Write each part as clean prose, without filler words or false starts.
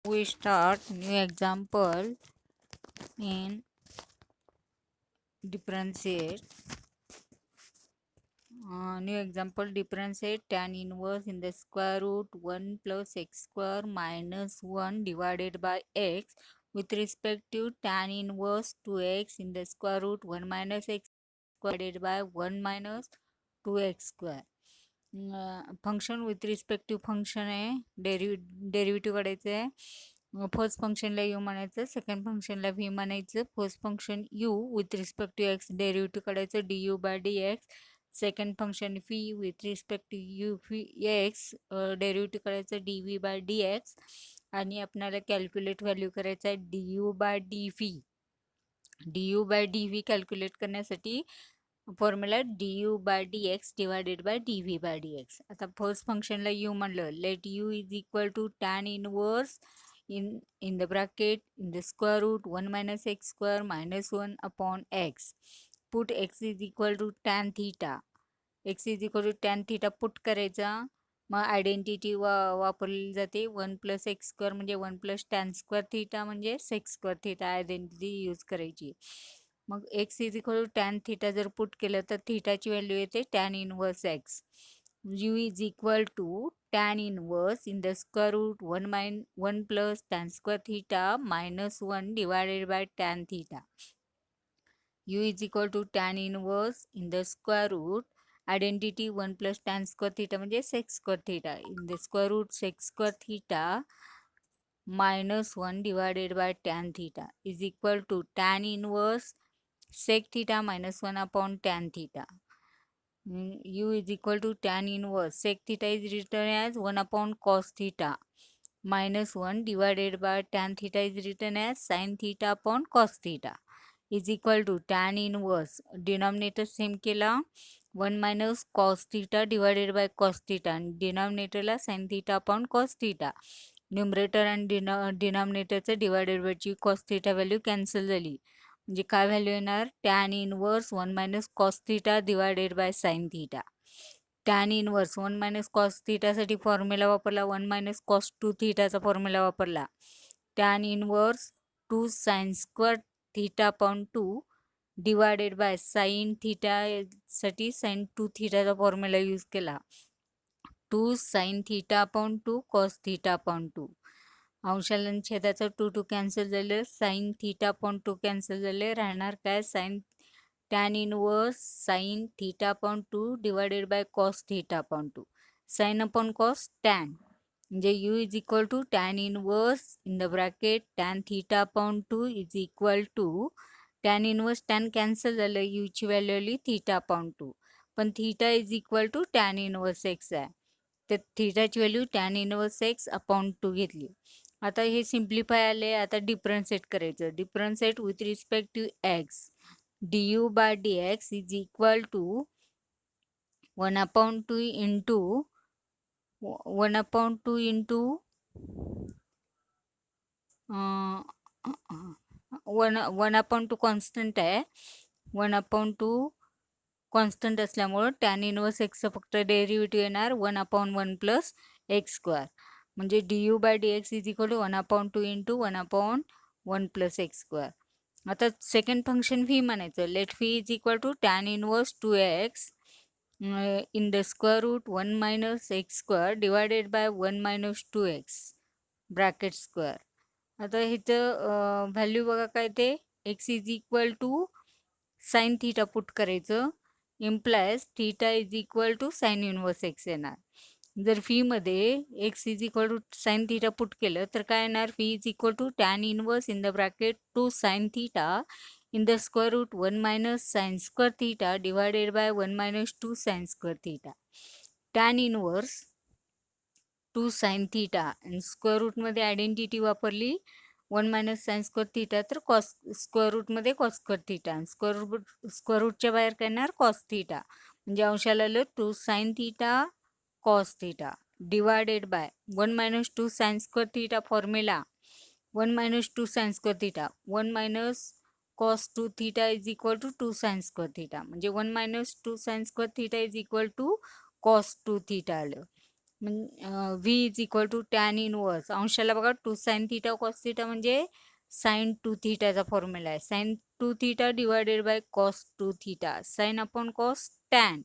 We start new example in differentiate. New example differentiate tan inverse in the square root 1 plus x square minus 1 divided by x with respect to tan inverse 2x in the square root 1 minus x square divided by 1 minus 2x square. Function with respect to function आहे, derivative काढायचं आहे. First फंक्शनला you म्हणायचं, second फंक्शनला v म्हणायचं. First function u with respect to x derivative काढायचं d u by d x. Second function v with respect to u v x derivative करायचं d v by d x. आणि आपल्याला calculate value करायचं आहे d u by d v. D u by d v calculate करण्यासाठी formula d u by d x divided by d v by d x. आता first फंक्शनला u म्हणलं, late u is equal to tan inverse in the bracket in the square root 1 minus x square minus 1 upon x. Put x is equal to tan theta. x is equal to tan theta put करायचा. मग identity वापरली जाते 1 plus x square म्हणजे 1 plus tan square theta म्हणजे sec square theta identity use करायची. मग x is equal to tan theta जर put केलं तर थिटाची व्हॅल्यू येते tan inverse x. U is equal to tan inverse in the square root 1 plus tan square theta minus 1 divided by tan theta. U is equal to tan inverse in the square root identity 1 plus tan square theta म्हणजे sec square theta in the square root sec square theta minus 1 divided by tan theta is equal to tan inverse sec theta minus 1 upon tan theta. U is equal to tan inverse sec theta is written as 1 upon cos theta minus 1 divided by tan theta is written as sin theta upon cos theta is equal to tan inverse denominator same केला 1 minus cos theta divided by cos theta and denominator ला sin theta upon cos theta. Numerator आणि डिनॉमिनेटरचं divided बायची cos theta value cancel झाली म्हणजे काय value येणार tan inverse 1 minus cos theta divided by sine theta. Tan inverse 1 minus cos थिटासाठी formula वापरला 1 मायनस कॉस 2 थिटाचा फॉर्म्युला वापरला. Tan inverse 2 sine square theta upon 2 divided by sine theta साठी sine 2 थिटाचा फॉर्म्युला यूज केला 2 sine theta upon 2 cos theta upon 2. अंशाला छेदाचं 2 2 cancel झालं साइन थिटा अपॉन 2 कॅन्सल झाले राहणार काय sine tan inverse sine theta upon 2 divided by cos theta upon 2. Sine upon cos tan म्हणजे u is equal to tan inverse in the bracket tan theta upon 2 is equal to tan inverse tan cancel झालं यूची value आली theta upon 2 पण theta is equal to tan inverse x आहे तर थिटाची value tan inverse x upon 2 घेतली. आता हे सिम्प्लिफाय आले आता डिफरन्शिएट करायचं differentiate with respect to x d u by d x is equal to 1 upon 2 into 1 upon 2 into 1 upon 2 constant आहे 1 अपॉन 2 कॉन्स्टंट असल्यामुळं टॅन इनवर्स एक्स फक्त derivative येणार 1 अपॉन 1 प्लस एक्स स्क्वेअर म्हणजे d u by d x is equal to 1 upon 2 into 1 upon 1 plus x square. आता second function v म्हणायचं let v is equal to tan inverse 2x in the square root 1 minus x square divided by 1 minus 2x bracket square. आता इथं value बघा काय ते x is equal to sine theta put करायचं implies theta is equal to sine inverse x येणार. जर phi मध्ये x is equal to sine theta put केलं तर काय येणार phi is equal to tan inverse in the bracket 2 sine theta in the square root 1 minus sine square theta divided by 1 minus 2 sine square theta. Tan inverse 2 sine theta आणि square रूटमध्ये identity वापरली 1 minus sine square theta तर cos square रूटमध्ये cos square theta आणि square रूटच्या बाहेर काय येणार कॉस थिटा म्हणजे अंशाला आलं 2 sine theta cos theta divided by 1 minus 2 sine square theta formula 1 minus 2 sine square theta 1 minus cos 2 theta is equal to 2 sine square theta म्हणजे 1 minus 2 sine square theta is equal to cos 2 theta आलं. V is equal to tan inverse अंशाला बघा 2 sine theta cos theta म्हणजे sine 2 थिटाचा formula आहे. Sine 2 theta divided by cos 2 theta. Sine upon cos tan.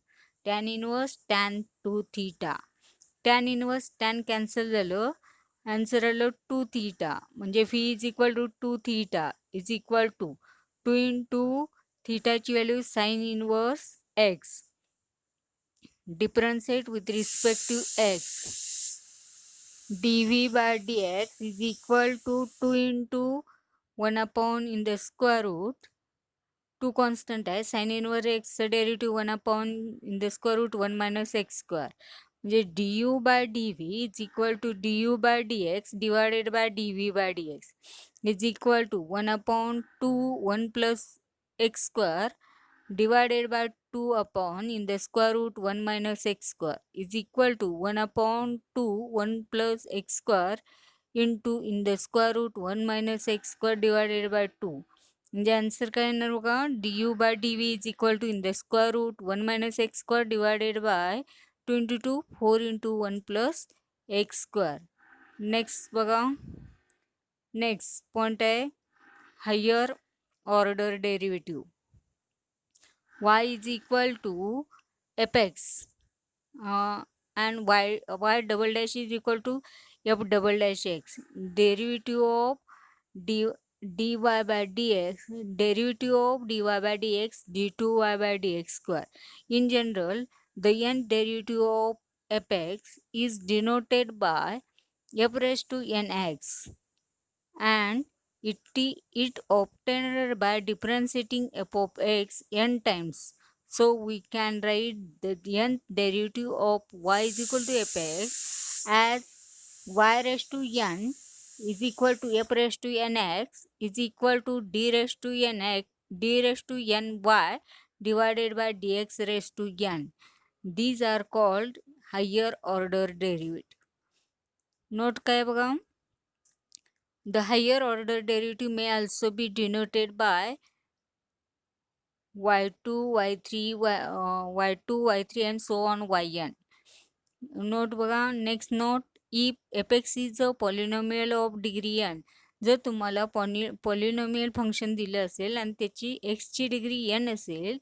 Tan inverse tan 2 theta. Tan inverse tan cancel झालं. Answer आलं 2 theta. म्हणजे v is equal to 2 theta is equal to 2 into थिटाची value sine inverse x. Differentiate with respect to x. dv by dx is equal to 2 into 1 upon in the square root. 2 constant आहे. sin inverse x चा derivative 1 upon in the square root 1 minus x square. म्हणजे du by dv is equal to du by dx divided by dv by dx is equal to 1 upon 2 1 plus x square divided by 2 upon in the square root 1 minus x square is equal to 1 upon 2 1 plus x square into in the square root 1 minus x square divided by 2. म्हणजे answer काय येणार बघा du by dv is equal to in the square root 1 minus x square divided by 2 into 2 4 into 1 plus x square. Next बघा next point आहे higher order derivative. y is equal to fx and y double dash is equal to f double dash x. Derivative of dy by dx, derivative of dy by dx d2y by dx square. In general, the n derivative of fx is denoted by f raised to nx and it obtained by differentiating f of x n times. So we can write the nth derivative of y is equal to fx as y raised to n is equal to f raised to nx is equal to d raised to nx d raised to ny divided by dx raised to n. These are called higher order derivative. Note काय बघा the higher order derivative may also be denoted by y2, y3, y2, y3 and so on yn. Note बघा next note if fx is a polynomial of degree n. जर तुम्हाला polynomial function दिलं असेल आणि त्याची x ची degree n असेल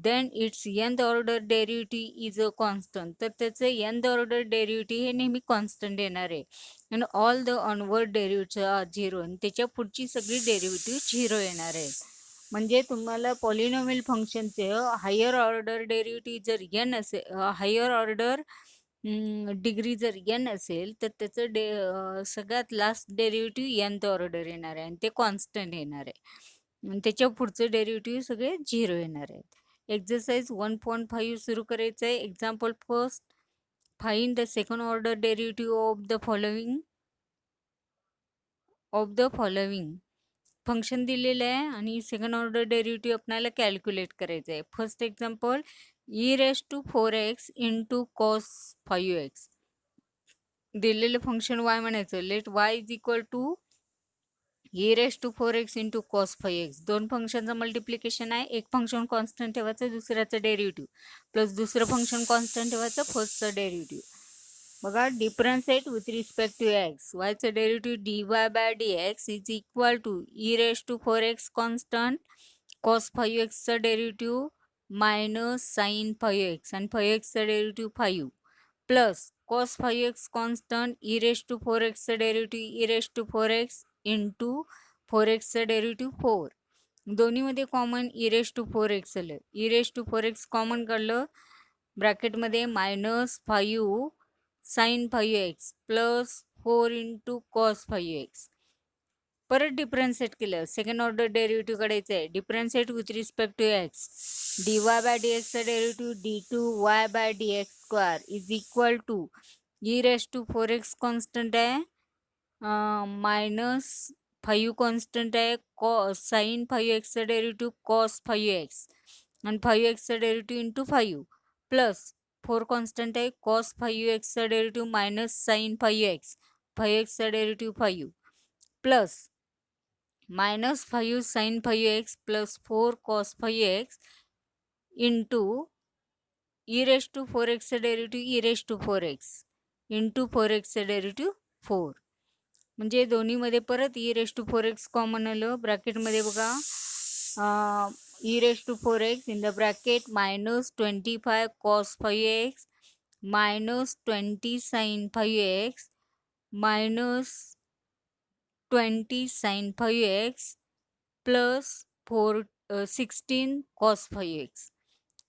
then its nth order derivative is a constant. तर त्याचे nth order derivative हे नेहमी कॉन्स्टंट येणार आहे आणि all the onward derivative zero आणि त्याच्या पुढची सगळी डेरिव्हेटिव्ह झिरो येणार आहे. म्हणजे तुम्हाला पॉलिनॉमियल फंक्शनचे हायर ऑर्डर डेरिव्हेटिव्ह जर n असेल हायर ऑर्डर डिग्री जर n असेल तर त्याचं सगळ्यात लास्ट डेरिव्हेटिव्ह nth ऑर्डर येणार आहे आणि ते कॉन्स्टंट येणार आहे आणि त्याच्या पुढचं डेरिव्हेटिव्ह सगळे झिरो येणार आहेत. एक्सरसाइज 1.5 सुरू करायचं आहे. Example first find the second order derivative of the following function दिलेलं आहे आणि सेकंड ऑर्डर डेरिव्हेटिव्ह आपल्याला कॅल्क्युलेट करायचं आहे. First example e raised to 4x into cos 5x दिलेलं फंक्शन y म्हणायचं. Let y is equal to e raised to 4x into cos 5x. दोन फंक्शनचं मल्टिप्लिकेशन आहे. एक फंक्शन कॉन्स्टंट ठेवायचं दुसऱ्याचं डेरिव्हेटिव्ह प्लस दुसरं फंक्शन कॉन्स्टंट ठेवायचं फर्स्टचं डेरिव्हेटिव्ह. बघा differentiate with respect to x. वायचं derivative dy bye dx is equal to e raised to 4x constant cos 5x चं डेरिव्हेटिव्ह मायनस साइन 5x आणि 5x चं derivative 5 plus cos 5x constant e raised to 4x चं derivative e raised to 4x into 4x चं derivative 4. दोन्हीमध्ये common e raised to 4x आलं. e raised to 4x common काढलं ब्रॅकेटमध्ये minus 5 sine 5x plus 4 into cos 5x. परत differentiate केलं second order derivative काढायचं आहे. Differentiate with respect to x. dy bye dx चा derivative d2y by dx square is equal to e raised to 4x constant आहे minus 5 constant आहे sine 5x चा derivative cos 5x आणि 5x चा derivative into 5 plus 4 constant आहे cos 5x चा derivative minus sign 5x 5x चा derivative 5 plus minus 5 sin 5x plus 4 cos 5x into e raised to 4x चा derivative e raised to 4x into 4xचं derivative 4. म्हणजे दोन्हीमध्ये परत e⁴x common आलं. ब्रॅकेटमध्ये बघा e⁴x in the bracket -25 cos 5x -20 sin 5x -20 sin 5x plus 16 cos 5x.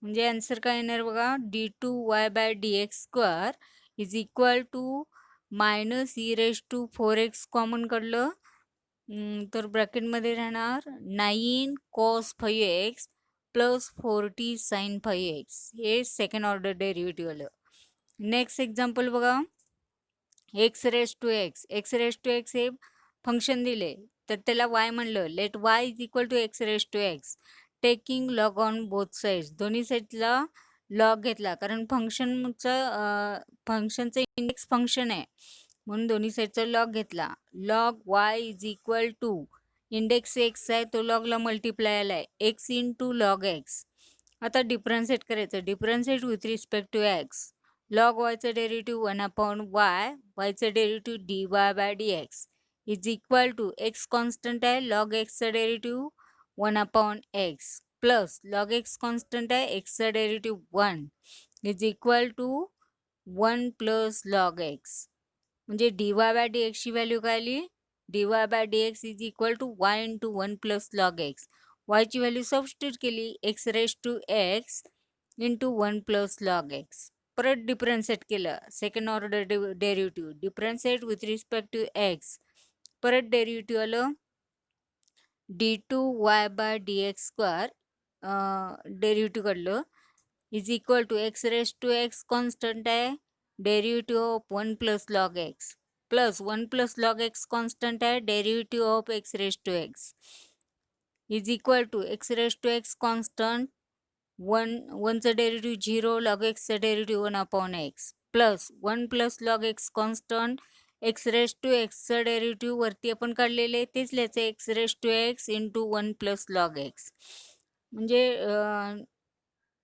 म्हणजे answer काय येणार बघा, d2y/dx² is equal to -e⁴x common काढलं तर ब्रॅकेटमध्ये राहणार 9 cos 5x plus 40 sin 5x. हे सेकंड ऑर्डर डेरिव्हेटिव्ह आलं. नेक्स्ट एक्झाम्पल बघा, x⁻x हे फंक्शन दिले तर त्याला y म्हणलं. Let y is equal to x⁻x taking log on both sides. दोन्ही साईडला लॉग घेतला कारण फंक्शनचं इंडेक्स फंक्शन आहे म्हणून दोन्ही साईडचा लॉग घेतला. Log y is equal to index x आहे तो लॉगला मल्टिप्लाय आलाय x इंटू लॉग x. आता डिफरन्शिएट करायचं. Differentiate with respect to x. Log yचं डेरिव्हेटिव्ह 1/y, yचं derivative dy/dx is equal to x constant आहे, लॉग xचं derivative 1/x plus log x constant आहे, xचं derivative 1 is equal to 1 plus log x. म्हणजे dy/dx ची value काय आली, dy/dx is equal to y into 1 plus log x. y ची value substitute केली x⁻x into 1 plus log x. परत differentiate केलं. Second order derivative differentiate with respect to x. परत derivative आलं d2y/dx² डेरिव्हेटिव्ह काढलं is equal to x⁻x constant आहे, derivative of 1 plus log x plus 1 plus log x constant आहे, derivative of x⁻x is equal to x⁻x constant 1चं derivative 0, log xचं derivative 1/x plus 1 plus log x constant x⁻xचं derivative वरती आपण काढलेले तेच लिहायचं x⁻x into 1 plus log x. म्हणजे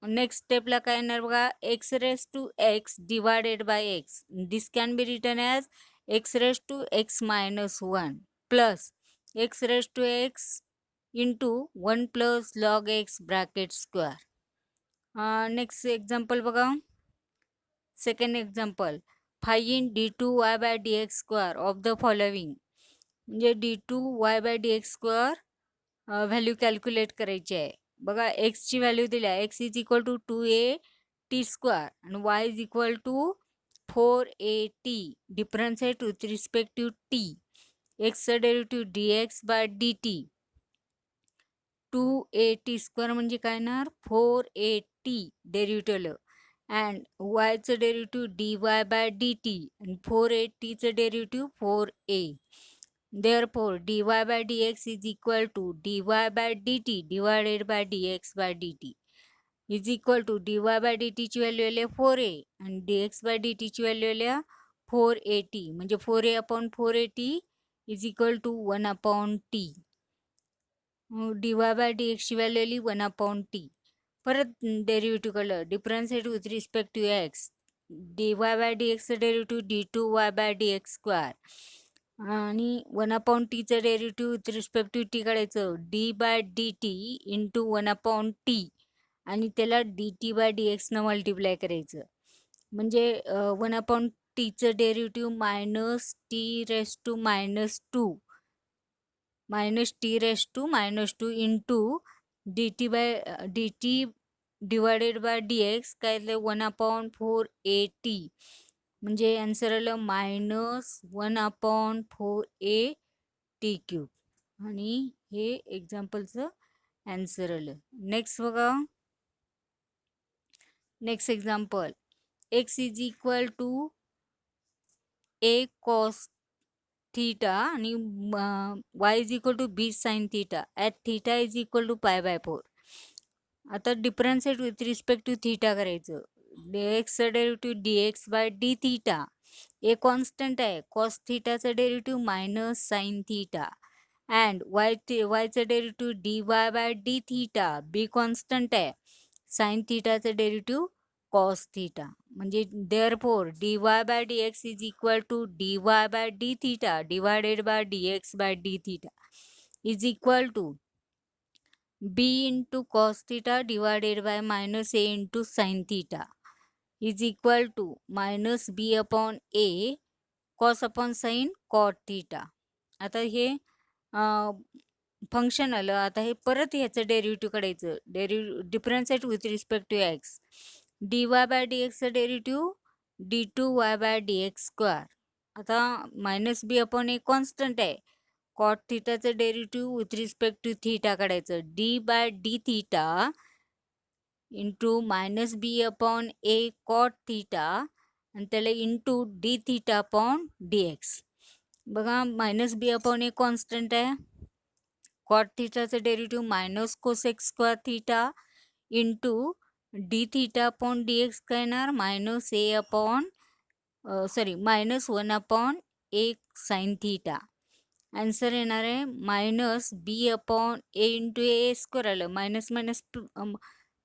नेक्स्ट स्टेपला काय येणार बघा, x⁻x divided by x. This can be written as x⁻x -1 plus x⁻x into 1 plus log x bracket square. Next example बघा, second example, find d2y/dx² of the following. म्हणजे d2y/dx² value calculate करायची आहे. बघा एक्सची व्हॅल्यू दिल्या, x is equal to 2at² आणि y is equal to 4at. Differentiate with respect to t. xचं derivative dx/dt 2at² म्हणजे काय येणार 4at derivative and yचं derivative dy/dt आणि 4atचं derivative 4a. Therefore, dy/dx is equal to dy/dt divided by dx/dt is equal to dy/dt ची value आली 4a आणि dx/dt ची value आली 4at. म्हणजे 4a/4at is equal to 1/t. dy/dx ची value आली 1/t. परत डेरिव्हेटिव्ह काढलं. Differentiate with respect to x. dy/dxचं डेरिव्हेटिव्ह d2y/dx² आणि 1/tचं derivative with respect to t काढायचं d/dt इंटू 1/t आणि त्याला dt/dx न मल्टिप्लाय करायचं. म्हणजे 1/tचं derivative -t⁻2 into dt divided by dx काय 1/4at. म्हणजे आन्सर आलं -1/4at³ आणि हे एक्झाम्पलचं आन्सर आलं. नेक्स्ट बघा, next example, x is equal to a cos theta आणि y is equal to b sin theta at theta is equal to π/4. आता differentiate with respect to theta करायचं. xचं derivative dx/d theta. A constant आहे, cos थीटाचं derivative minus sine theta and yचं derivative dy/d theta. B constant आहे, sine थीटाचं derivative cos theta. म्हणजे therefore dy by dx is equal to dy by d theta divided by dx by d theta is equal to b into cos theta divided by minus a into sin theta is equal to minus b upon a cos upon sin cot theta. आता हे function आलं. आता हे परत ह्याचं derivative काढायचं. Differentiate with respect to x. dy by dxचं derivative d2y by dx square. आता minus B upon a constant आहे. कॉट थिटाचं derivative with respect to theta काढायचं. D by d theta into minus B upon a cot theta आणि त्याला into d theta upon d x. बघा minus B upon a constant आहे. Cot थिटाचं derivative minus cosec square theta into d theta upon d x काय येणार minus a upon minus 1 upon a sine theta. Answer येणार आहे minus B upon a into a square आलं. Minus minus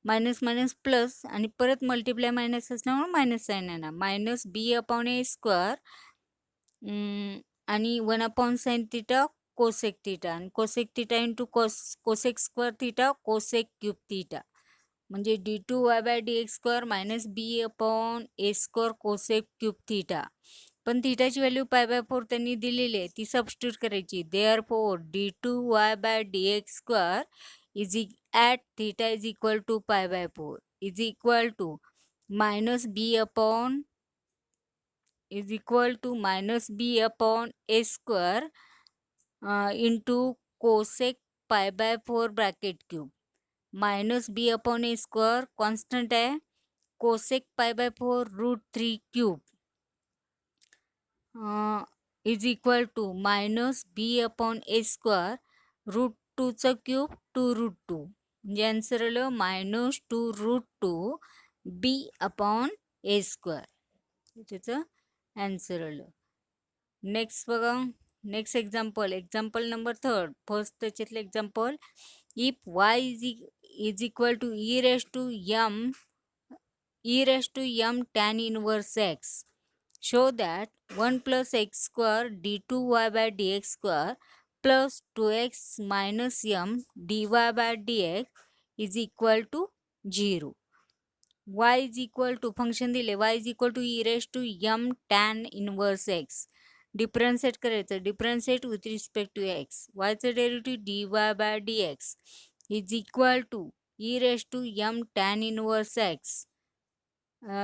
minus minus plus आणि परत multiply minus असल्यामुळे minus sign येणार. Minus बी upon ए square आणि 1 upon sine theta cosec theta आणि cosec theta into cosec square theta cosec cube theta म्हणजे d2y by dx square minus B upon A square cosec cube theta. पण थिटाची value π/4 त्यांनी दिलेली आहे ती substitute करायची. Therefore d2y by dx square is at theta is equal to π/4 is equal to minus B upon A square into cosec π/4 bracket cube minus B upon A square constant आहे cosec π/4 √3 cube is equal to minus B upon A square √2चं cube 2√2 म्हणजे answer आलं minus 2√2 B upon ए square. त्याचं answer आलं. Next बघा next example number 3 first त्याच्यातलं example. If y is equal to e raised to m tan inverse x, show that 1 plus x square d2y by dx square plus 2x minus m dy by dx is equal to 0. y is equal to function दिले y is equal to e raised to m tan inverse x. Differentiate करायचं. Differentiate with respect to x. वायचं derivative dy bye dx is equal to E raise to M tan inverse X.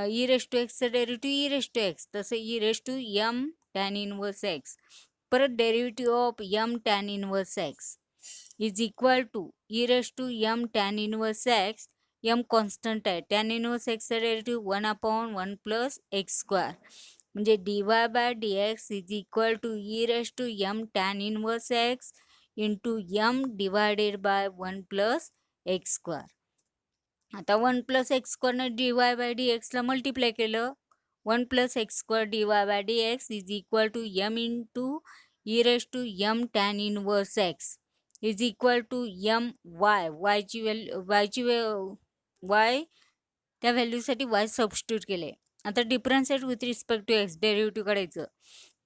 E raise to एक्सचं derivative E raise to X तसं E raise to M tan inverse X. परत derivative of M tan inverse X is equal to E raise to M tan inverse X. M constant आहे. Tan inverse एक्सचं derivative 1 upon 1 plus x square म्हणजे dy bye dx is equal to E raise to M tan inverse X into M divided by 1 plus x square. आता 1 plus X स्क्वेअरनं dy by dxला multiply केलं. 1 plus x square dy bye dx is equal to M into E raise to M tan inverse X is equal to M वायची Y त्या व्हॅल्यूसाठी Y substitute केले. आता differentiate with respect to x derivative काढायचं.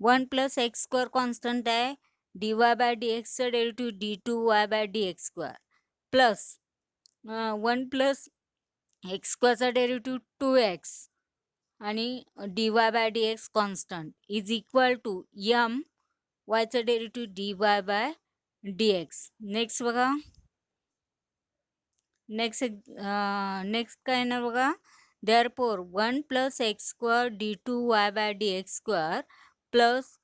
1 plus x square constant आहे. dy by dxचं derivative d2y by dx square plus 1 plus X स्क्वेअरचा derivative 2x आणि dy bye dx constant is equal to M वायचं derivative dy bye dx. Next बघा next काय येणार बघा. Therefore 1 plus x square d2y by dx square plus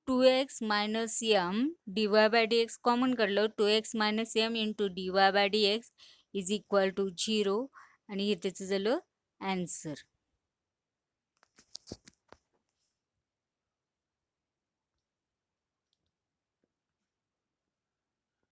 2x minus M dy bye dx common काढलं 2x minus M into dy bye dx is equal to 0 आणि हे त्याचं झालं answer.